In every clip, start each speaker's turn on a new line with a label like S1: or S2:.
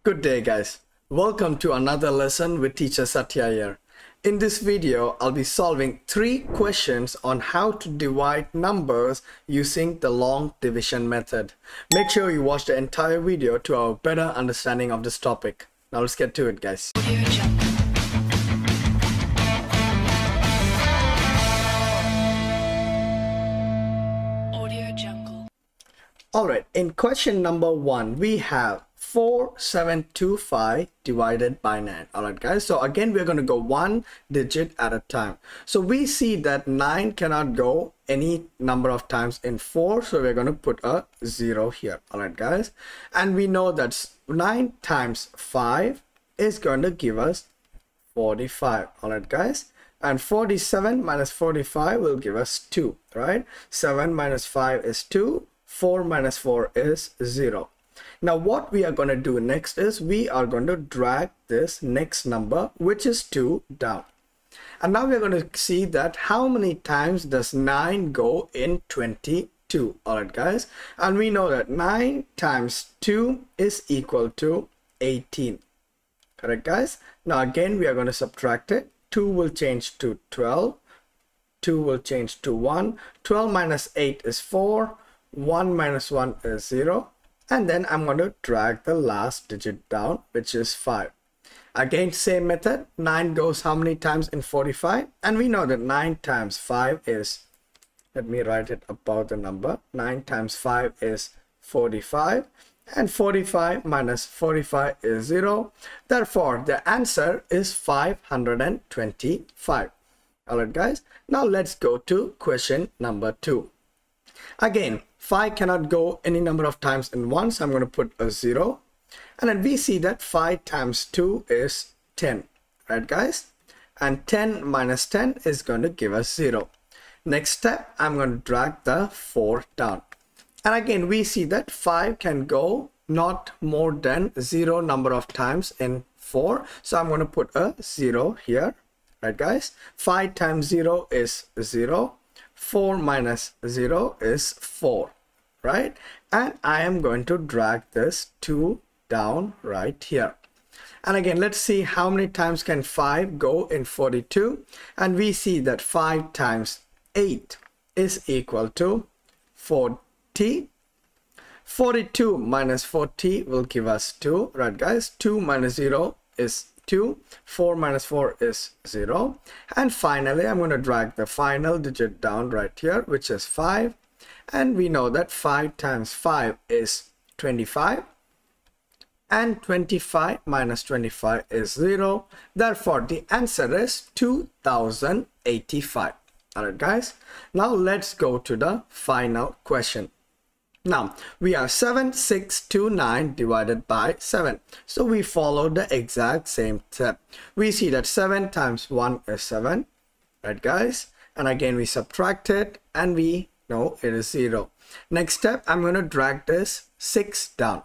S1: Good day guys, welcome to another lesson with teacher Satya here. In this video, I'll be solving 3 questions on how to divide numbers using the long division method. Make sure you watch the entire video to have a better understanding of this topic. Now let's get to it guys. Alright, in question number 1, we have 4725 divided by 9. Alright guys, so again we're going to go one digit at a time. So we see that 9 cannot go any number of times in 4, so we're going to put a 0 here. Alright guys, and we know that 9 times 5 is going to give us 45. Alright guys, and 47 minus 45 will give us 2, right? 7 minus 5 is 2, 4 minus 4 is 0. Now what we are going to do next is we are going to drag this next number, which is 2, down. And now we are going to see that how many times does 9 go in 22. Alright guys, and we know that 9 times 2 is equal to 18. Correct guys? Now again we are going to subtract it. 2 will change to 12. 2 will change to 1. 12 minus 8 is 4. 1 minus 1 is 0. And then I'm going to drag the last digit down, which is 5. Again, same method. 9 goes how many times in 45? And we know that 9 times 5 is, let me write it above the number. 9 times 5 is 45. And 45 minus 45 is 0. Therefore, the answer is 525. Alright guys, now let's go to question number 2. Again, 5 cannot go any number of times in 1, so I'm going to put a 0. And then we see that 5 times 2 is 10, right guys? And 10 minus 10 is going to give us 0. Next step, I'm going to drag the 4 down. And again, we see that 5 can go not more than 0 number of times in 4. So I'm going to put a 0 here, right guys? 5 times 0 is 0. 4 minus 0 is 4, right? And I am going to drag this 2 down right here. And again, let's see how many times can 5 go in 42. And we see that 5 times 8 is equal to 40. 42 minus 40 will give us 2, right guys? 2 minus 0 is 2. 4 minus 4 is 0. And finally, I'm going to drag the final digit down right here, which is 5. And we know that 5 times 5 is 25. And 25 minus 25 is 0. Therefore, the answer is 2085. Alright guys, now let's go to the final question. Now, we have 7629 divided by 7. So we follow the exact same step. We see that 7 times 1 is 7. Right, guys? And again, we subtract it and we know it is 0. Next step, I'm going to drag this 6 down.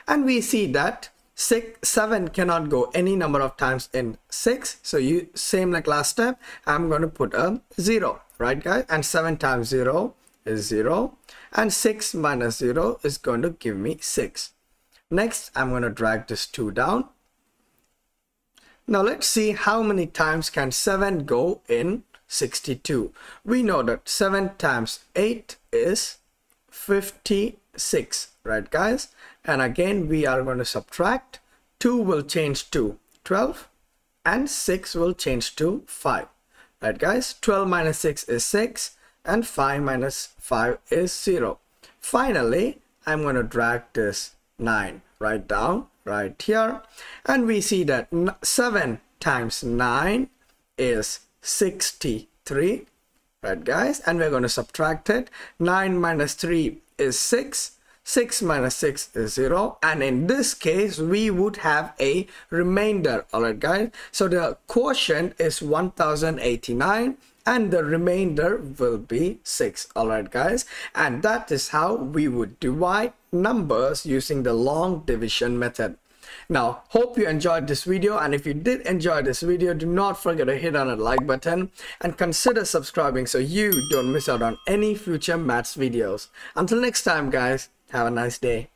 S1: And we see that 7 cannot go any number of times in 6. So same like last step, I'm going to put a 0. Right, guys? And 7 times 0 is 0, and 6 minus 0 is going to give me 6. Next, I'm going to drag this 2 down. Now let's see how many times can 7 go in 62. We know that 7 times 8 is 56, right guys? And again, we are going to subtract. 2 will change to 12 and 6 will change to 5, right guys? 12 minus 6 is 6. And 5 minus 5 is 0. Finally, I'm going to drag this 9 right down right here. And we see that 7 times 9 is 63. Right, guys? And we're going to subtract it. 9 minus 3 is 6. 6 minus 6 is 0. And in this case, we would have a remainder. Alright, guys? So the quotient is 1089. And the remainder will be 6. Alright guys, and that is how we would divide numbers using the long division method. Now, hope you enjoyed this video, and if you did enjoy this video, do not forget to hit on the like button and consider subscribing so you don't miss out on any future maths videos. Until next time guys, have a nice day.